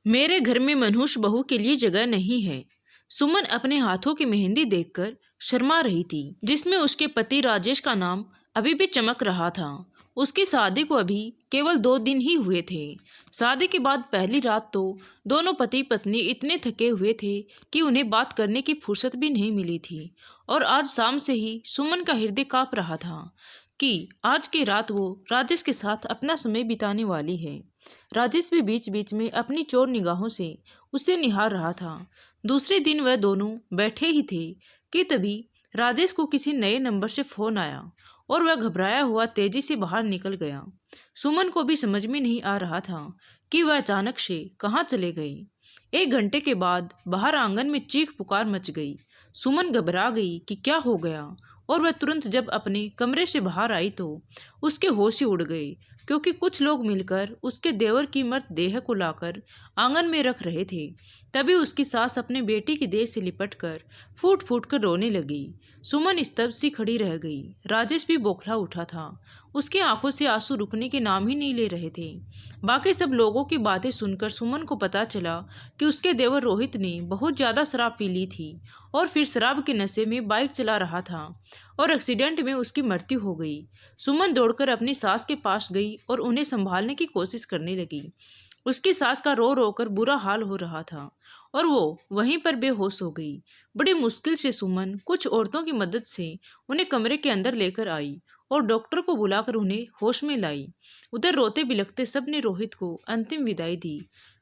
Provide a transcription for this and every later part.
मेरे घर में मनहूस बहू के लिए जगह नहीं है। सुमन अपने हाथों की मेहंदी देखकर शर्मा रही थी, जिसमें उसके पति राजेश का नाम अभी भी चमक रहा था। उसकी शादी को अभी केवल 2 दिन ही हुए थे। शादी के बाद पहली रात तो दोनों पति पत्नी इतने थके हुए थे कि उन्हें बात करने की फुर्सत भी नहीं मिली थी। और आज शाम से ही सुमन का हृदय कांप रहा था कि आज की रात वो राजेश के साथ अपना समय बिताने वाली है। राजेश भी बीच बीच में अपनी चोर निगाहों से उसे निहार रहा था। दूसरे दिन वह दोनों बैठे ही थे कि तभी राजेश को किसी नए नंबर से फोन आया और वह घबराया हुआ तेजी से बाहर निकल गया। सुमन को भी समझ में नहीं आ रहा था कि वह अचानक से कहाँ चले गए। 1 घंटे के बाद बाहर आंगन में चीख पुकार मच गई। सुमन घबरा गई कि क्या हो गया, और वह तुरंत जब अपने कमरे से बाहर आई तो उसके होश ही उड़ गए, क्योंकि कुछ लोग मिलकर उसके देवर की मृत देह को लाकर आंगन में रख रहे थे। तभी उसकी सास अपने बेटे की देह से लिपटकर फूट फूट कर रोने लगी। सुमन स्तब्ध सी खड़ी रह गई। राजेश भी बौखला उठा था। उसकी आंखों से आंसू रुकने के नाम ही नहीं ले रहे थे। बाकी सब लोगों की बातें सुनकर सुमन को पता चला कि उसके देवर रोहित ने बहुत ज्यादा शराब पी ली थी और फिर शराब के नशे में बाइक चला रहा था और एक्सीडेंट में उसकी मृत्यु हो गई। सुमन दौड़कर अपनी सास के पास गई और उन्हें संभालने की कोशिश करने लगी। उसकी सास का रो रो कर बुरा हाल हो रहा था और वो वहीं पर बेहोश हो गई। बड़ी मुश्किल से सुमन कुछ औरतों की मदद से उन्हें कमरे के अंदर लेकर आई और डॉक्टर को बुलाकर उन्हें होश में लाई। उधर रोते बिलखते सब ने रोहित को अंतिम विदाई दी।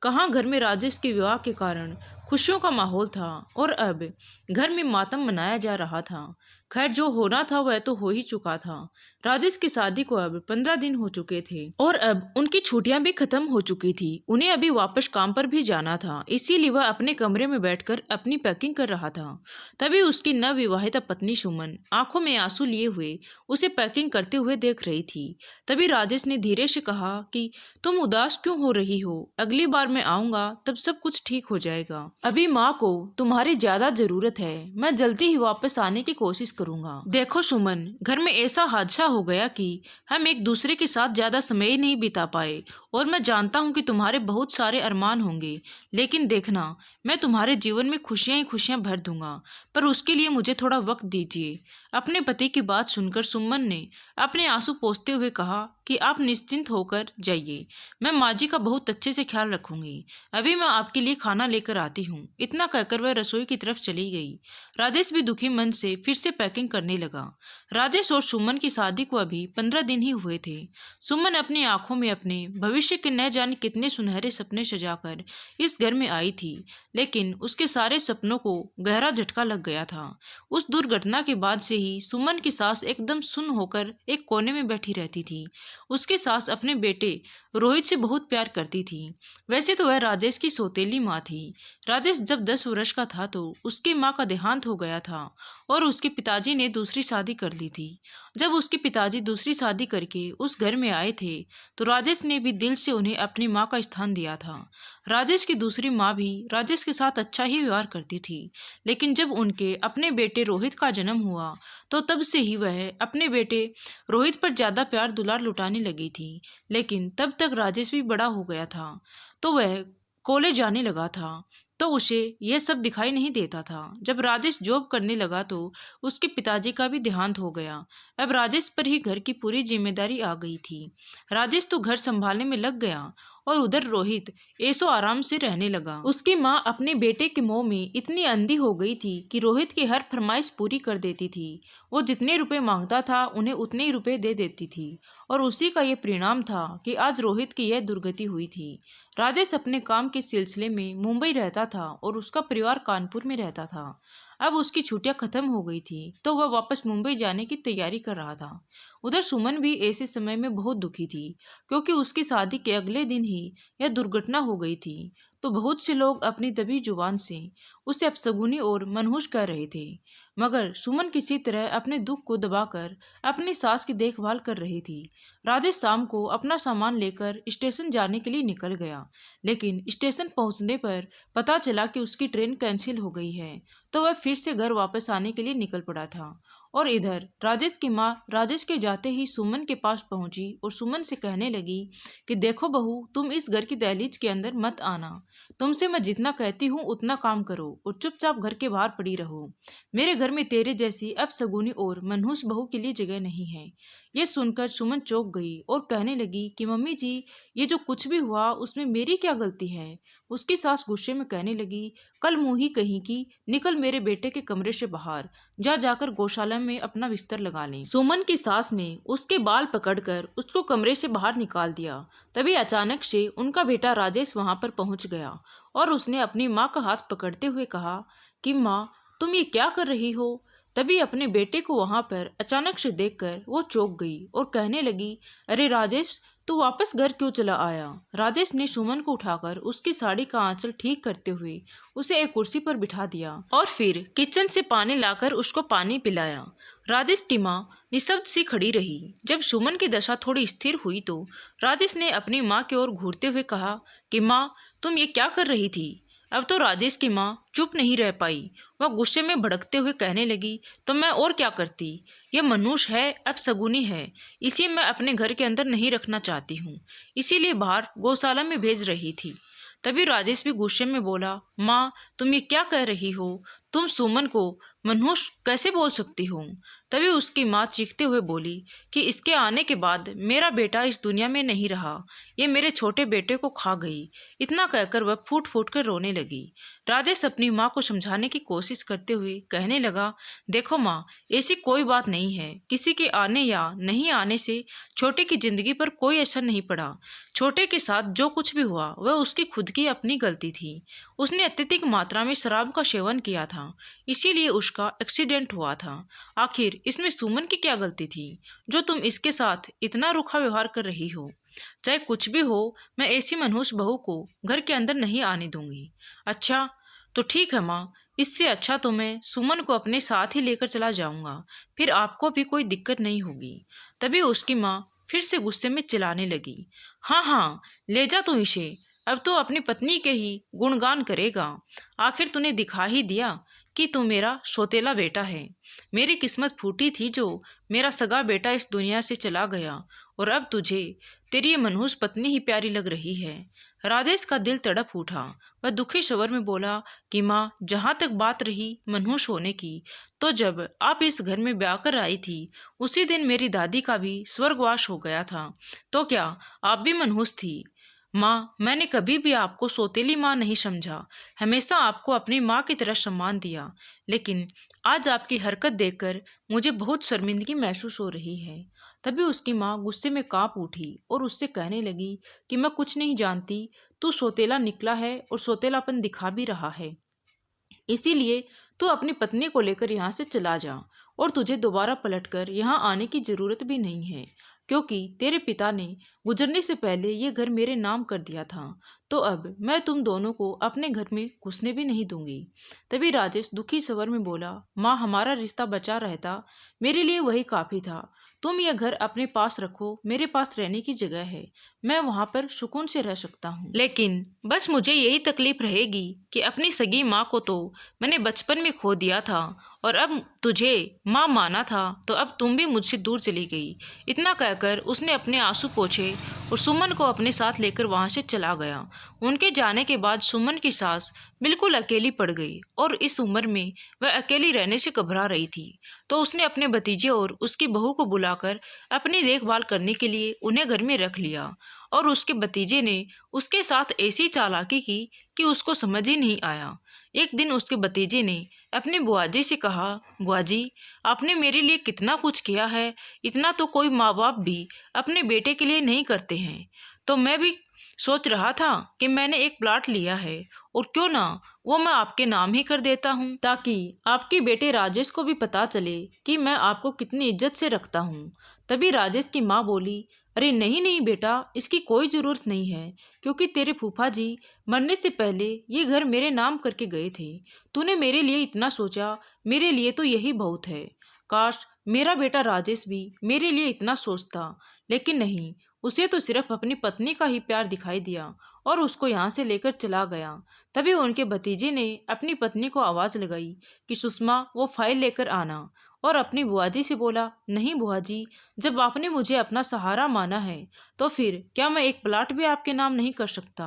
कहाँ घर में राजेश के विवाह के कारण खुशियों का माहौल था और अब घर में मातम मनाया जा रहा था। खैर, जो होना था वह तो हो ही चुका था। राजेश की शादी को अब 15 दिन हो चुके थे और अब उनकी छुट्टियां भी खत्म हो चुकी थी। उन्हें अभी वापस काम पर भी जाना था, इसीलिए वह अपने कमरे में बैठकर अपनी पैकिंग कर रहा था। तभी उसकी नवविवाहिता पत्नी सुमन आंखों में आंसू लिए हुए उसे पैकिंग करते हुए देख रही थी। तभी राजेश ने धीरे से कहा कि तुम उदास क्यों हो रही हो? अगली बार मैं आऊंगा तब सब कुछ ठीक हो जाएगा। अभी माँ को तुम्हारी ज्यादा जरूरत है। मैं जल्दी ही वापस आने की कोशिश करूंगा। देखो सुमन, घर में ऐसा हादसा हो गया कि हम एक दूसरे के साथ ज्यादा समय ही नहीं बिता पाए और मैं जानता हूँ कि तुम्हारे बहुत सारे अरमान होंगे, लेकिन देखना, मैं तुम्हारे जीवन में खुशियां ही खुशियां भर दूंगा, पर उसके लिए मुझे थोड़ा वक्त दीजिए। अपने पति की बात सुनकर सुमन ने अपने आंसू पोंछते हुए कहा कि आप निश्चिंत होकर जाइए, मैं माँ जी का बहुत अच्छे से ख्याल रखूंगी। अभी मैं आपके लिए खाना लेकर आती हूँ। इतना कहकर वह रसोई की तरफ चली गई। राजेश भी दुखी मन से फिर से पैकिंग करने लगा। राजेश और सुमन की शादी को अभी 15 दिन ही हुए थे। सुमन अपनी आंखों में अपने भविष्य के न जाने कितने सुनहरे सपने सजाकर इस घर में आई थी, लेकिन उसके सारे सपनों को गहरा झटका लग गया था। उस दुर्घटना के बाद से ही सुमन की सास एकदम सुन्न होकर एक कोने में बैठी रहती थी। उसकी सास अपने बेटे रोहित से बहुत प्यार करती थी। वैसे तो वह राजेश की सौतेली माँ थी। राजेश जब 10 वर्ष का था तो उसकी माँ का देहांत हो गया था और उसके पिताजी ने दूसरी शादी कर ली थी। जब उसके पिताजी दूसरी शादी करके उस घर में आए थे तो राजेश ने भी दिल से उन्हें अपनी माँ का स्थान दिया था। राजेश की दूसरी माँ भी राजेश के साथ अच्छा ही व्यवहार करती थी, लेकिन जब उनके अपने बेटे रोहित का जन्म हुआ तो तब से ही वह अपने बेटे रोहित पर ज्यादा प्यार दुलार लुटाने लगी थी। लेकिन तब तक राजेश भी बड़ा हो गया था तो वह कॉलेज जाने लगा था, तो उसे यह सब दिखाई नहीं देता था। जब राजेश जॉब करने लगा तो उसके पिताजी का भी देहांत हो गया। अब राजेश पर ही घर की पूरी जिम्मेदारी आ गई थी। राजेश तो घर संभालने में लग गया और उधर रोहित ऐसो आराम से रहने लगा। उसकी माँ अपने बेटे के मोह में इतनी अंधी हो गई थी कि रोहित की हर फरमाइश पूरी कर देती थी। वो जितने रुपए मांगता था उन्हें उतने ही रुपए दे देती थी और उसी का ये परिणाम था कि आज रोहित की यह दुर्गति हुई थी। राजेश अपने काम के सिलसिले में मुंबई रहता था और उसका परिवार कानपुर में रहता था। अब उसकी छुट्टियां खत्म हो गई थी तो वह वापस मुंबई जाने की तैयारी कर रहा था। उधर सुमन भी ऐसे समय में बहुत दुखी थी, क्योंकि उसकी शादी के अगले दिन ही यह दुर्घटना हो गई थी। तो बहुत से लोग अपनी दबी जुबान से उसे अपशगुनी और मनहूस कह रहे थे, मगर सुमन किसी तरह अपने दुख को दबाकर अपनी सास की देखभाल कर रही थी। राजेश शाम को अपना सामान लेकर स्टेशन जाने के लिए निकल गया, लेकिन स्टेशन पहुंचने पर पता चला कि उसकी ट्रेन कैंसिल हो गई है, तो वह फिर से घर वापस आने के लिए निकल पड़ा था और इधर राजेश की माँ राजेश के जाते ही सुमन के पास पहुंची और सुमन से कहने लगी कि देखो बहू, तुम इस घर की दहलीज के अंदर मत आना। तुमसे मैं जितना कहती हूँ उतना काम करो और चुपचाप घर के बाहर पड़ी रहो। मेरे घर में तेरे जैसी अपशगुनी और मनहूस बहू के लिए जगह नहीं है। ये सुनकर सुमन चौंक गई और कहने लगी कि मम्मी जी, ये जो कुछ भी हुआ उसमें मेरी क्या गलती है। उसकी सास गुस्से में कहने लगी, कल मुंही कहीं की, निकल मेरे बेटे के कमरे से बाहर, जाकर गौशाला में अपना बिस्तर लगा लें। सुमन की सास ने उसके बाल पकड़कर उसको कमरे से बाहर निकाल दिया। तभी अचानक से उनका बेटा राजेश वहां पर पहुंच गया और उसने अपनी माँ का हाथ पकड़ते हुए कहा कि माँ, तुम ये क्या कर रही हो। तभी अपने बेटे को वहां पर अचानक से देखकर वो चौंक गई और कहने लगी, अरे राजेश, तू वापस घर क्यों चला आया। राजेश ने सुमन को उठाकर उसकी साड़ी का आंचल ठीक करते हुए उसे एक कुर्सी पर बिठा दिया और फिर किचन से पानी लाकर उसको पानी पिलाया। राजेश की माँ निशब्द सी खड़ी रही। जब सुमन की दशा थोड़ी स्थिर हुई तो राजेश ने अपनी माँ की ओर घूरते हुए कहा कि माँ, तुम ये क्या कर रही थी। अब तो राजेश की माँ चुप नहीं रह पाई। वह गुस्से में भड़कते हुए कहने लगी, तो मैं और क्या करती। यह मनुष्य है, अब सगुनी है, इसे मैं अपने घर के अंदर नहीं रखना चाहती हूँ, इसीलिए बाहर गौशाला में भेज रही थी। तभी राजेश भी गुस्से में बोला, माँ, तुम ये क्या कह रही हो। तुम सुमन को मनुष्य कैसे बोल सकती हो। तभी उसकी माँ चीखते हुए बोली कि इसके आने के बाद मेरा बेटा इस दुनिया में नहीं रहा, ये मेरे छोटे बेटे को खा गई। इतना कहकर वह फूट फूट कर रोने लगी। राजेश अपनी माँ को समझाने की कोशिश करते हुए कहने लगा, देखो माँ, ऐसी कोई बात नहीं है। किसी के आने या नहीं आने से छोटे की जिंदगी पर कोई असर नहीं पड़ा। छोटे के साथ जो कुछ भी हुआ वह उसकी खुद की अपनी गलती थी। उसने अत्यधिक मात्रा में शराब का सेवन किया था, इसीलिए उसका एक्सीडेंट हुआ था। आखिर इसमें सुमन की क्या गलती थी जो तुम इसके साथ इतना रूखा व्यवहार कर रही हो। चाहे कुछ भी हो, मैं ऐसी मनहूस बहू को घर के अंदर नहीं आने दूंगी। अच्छा तो ठीक है माँ, इससे अच्छा तो मैं सुमन को अपने साथ ही लेकर चला जाऊंगा, फिर आपको भी कोई दिक्कत नहीं होगी। तभी उसकी माँ फिर से गुस्से में चिल्लाने लगी, हाँ हाँ, ले जा तू इसे, अब तो अपनी पत्नी के ही गुणगान करेगा। आखिर तूने दिखा ही दिया कि तू मेरा सौतेला बेटा है। मेरी किस्मत फूटी थी जो मेरा सगा बेटा इस दुनिया से चला गया, और अब तुझे तेरी ये मनहूस पत्नी ही प्यारी लग रही है। राजेश का दिल तड़प उठा। वह दुखी स्वर में बोला कि माँ, जहाँ तक बात रही मनहूस होने की, तो जब आप इस घर में ब्याह कर आई थी उसी दिन मेरी दादी का भी स्वर्गवास हो गया था। तो क्या आप भी मनहूस थी। माँ, मैंने कभी भी आपको सौतेली माँ नहीं समझा, हमेशा आपको अपनी माँ की तरह सम्मान दिया। लेकिन आज आपकी हरकत देखकर मुझे बहुत शर्मिंदगी महसूस हो रही है। तभी उसकी माँ गुस्से में कांप उठी और उससे कहने लगी कि मैं कुछ नहीं जानती, तू सौतेला निकला है और सौतेलापन दिखा भी रहा है, इसीलिए तू अपनी पत्नी को लेकर यहाँ से चला जा और तुझे दोबारा पलटकर यहाँ आने की जरूरत भी नहीं है, क्योंकि तेरे पिता ने गुजरने से पहले ये घर मेरे नाम कर दिया था। तो अब मैं तुम दोनों को अपने घर में घुसने भी नहीं दूंगी। तभी राजेश दुखी स्वर में बोला, माँ, हमारा रिश्ता बचा रहता मेरे लिए वही काफी था। तुम यह घर अपने पास रखो, मेरे पास रहने की जगह है, मैं वहां पर सुकून से रह सकता हूँ। लेकिन बस मुझे यही तकलीफ रहेगी कि अपनी सगी माँ को तो मैंने बचपन में खो दिया था, और अब तुझे माँ माना था तो अब तुम भी मुझसे दूर चली गई। इतना कहकर उसने अपने आंसू पोंछे और सुमन को अपने साथ लेकर वहां से चला गया। उनके जाने के बाद सुमन की सास बिल्कुल अकेली पड़ गई और इस उम्र में वह अकेली रहने से घबरा रही थी। तो उसने अपने भतीजे और उसकी बहू को बुलाकर अपनी देखभाल करने के लिए उन्हें घर में रख लिया, और उसके भतीजे ने उसके साथ ऐसी चालाकी की कि उसको समझ ही नहीं आया। एक दिन उसके भतीजे ने अपनी बुआ जी से कहा, बुआ जी, आपने मेरे लिए कितना कुछ किया है, इतना तो कोई माँ बाप भी अपने बेटे के लिए नहीं करते हैं। तो मैं भी सोच रहा था कि मैंने एक प्लाट लिया है और क्यों ना वो मैं आपके नाम ही कर देता हूँ, ताकि आपके बेटे राजेश को भी पता चले कि मैं आपको कितनी इज्जत से रखता हूँ। तभी राजेश की माँ बोली, अरे नहीं नहीं बेटा, इसकी कोई ज़रूरत नहीं है, क्योंकि तेरे फूफा जी मरने से पहले ये घर मेरे नाम करके गए थे। तूने मेरे लिए इतना सोचा, मेरे लिए तो यही बहुत है। काश मेरा बेटा राजेश भी मेरे लिए इतना सोचता, लेकिन नहीं, उसे तो सिर्फ अपनी पत्नी का ही प्यार दिखाई दिया और उसको यहाँ से लेकर चला गया। तभी उनके भतीजे ने अपनी पत्नी को आवाज़ लगाई कि सुषमा, वो फाइल लेकर आना, और अपनी बुआ जी से बोला, नहीं बुआ जी, जब आपने मुझे अपना सहारा माना है तो फिर क्या मैं एक प्लाट भी आपके नाम नहीं कर सकता?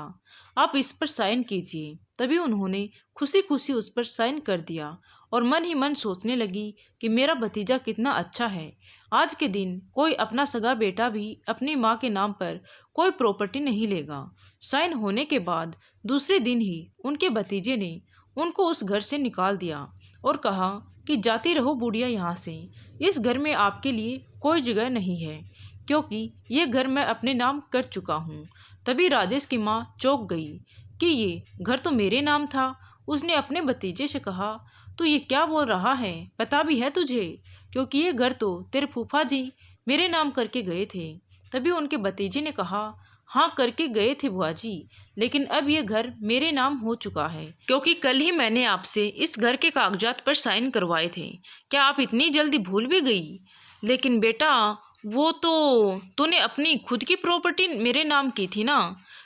आप इस पर साइन कीजिए। तभी उन्होंने खुशी खुशी उस पर साइन कर दिया और मन ही मन सोचने लगी कि मेरा भतीजा कितना अच्छा है। आज के दिन कोई अपना सगा बेटा भी अपनी माँ के नाम पर कोई प्रॉपर्टी नहीं लेगा। साइन होने के बाद दूसरे दिन ही उनके भतीजे ने उनको उस घर से निकाल दिया और कहा कि जाती रहो बुढ़िया यहाँ से, इस घर में आपके लिए कोई जगह नहीं है, क्योंकि ये घर मैं अपने नाम कर चुका हूँ। तभी राजेश की माँ चौंक गई कि ये घर तो मेरे नाम था। उसने अपने भतीजे से कहा, तू ये क्या बोल रहा है, पता भी है तुझे? क्योंकि ये घर तो तेरे फूफा जी मेरे नाम करके गए थे। तभी उनके भतीजे ने कहा, हाँ करके गए थे बुआ जी, लेकिन अब ये घर मेरे नाम हो चुका है, क्योंकि कल ही मैंने आपसे इस घर के कागजात पर साइन करवाए थे। क्या आप इतनी जल्दी भूल भी गई? लेकिन बेटा, वो तो तूने अपनी खुद की प्रॉपर्टी मेरे नाम की थी ना।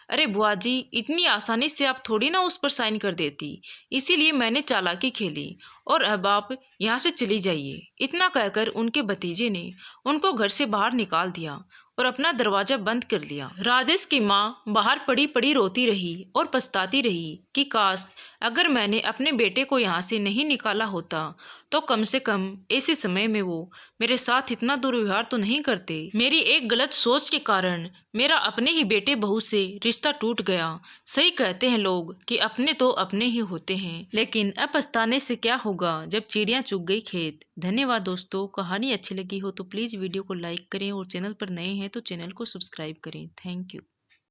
अरे बुआ जी, इतनी आसानी से आप थोड़ी ना उस पर साइन कर देती, इसीलिए मैंने चालाकी खेली। और अब आप यहाँ से चली जाइए। इतना कहकर उनके भतीजे ने उनको घर से बाहर निकाल दिया और अपना दरवाजा बंद कर लिया। राजेश की माँ बाहर पड़ी पड़ी रोती रही और पछताती रही कि काश अगर मैंने अपने बेटे को यहाँ से नहीं निकाला होता तो कम से कम ऐसे समय में वो मेरे साथ इतना दुर्व्यवहार तो नहीं करते। मेरी एक गलत सोच के कारण मेरा अपने ही बेटे बहू से रिश्ता टूट गया। सही कहते हैं लोग कि अपने तो अपने ही होते हैं, लेकिन अब पछताने से क्या होगा जब चिड़िया चुग गई खेत। धन्यवाद दोस्तों। कहानी अच्छी लगी हो तो प्लीज़ वीडियो को लाइक करें और चैनल पर नए हैं तो चैनल को सब्सक्राइब करें। Thank you.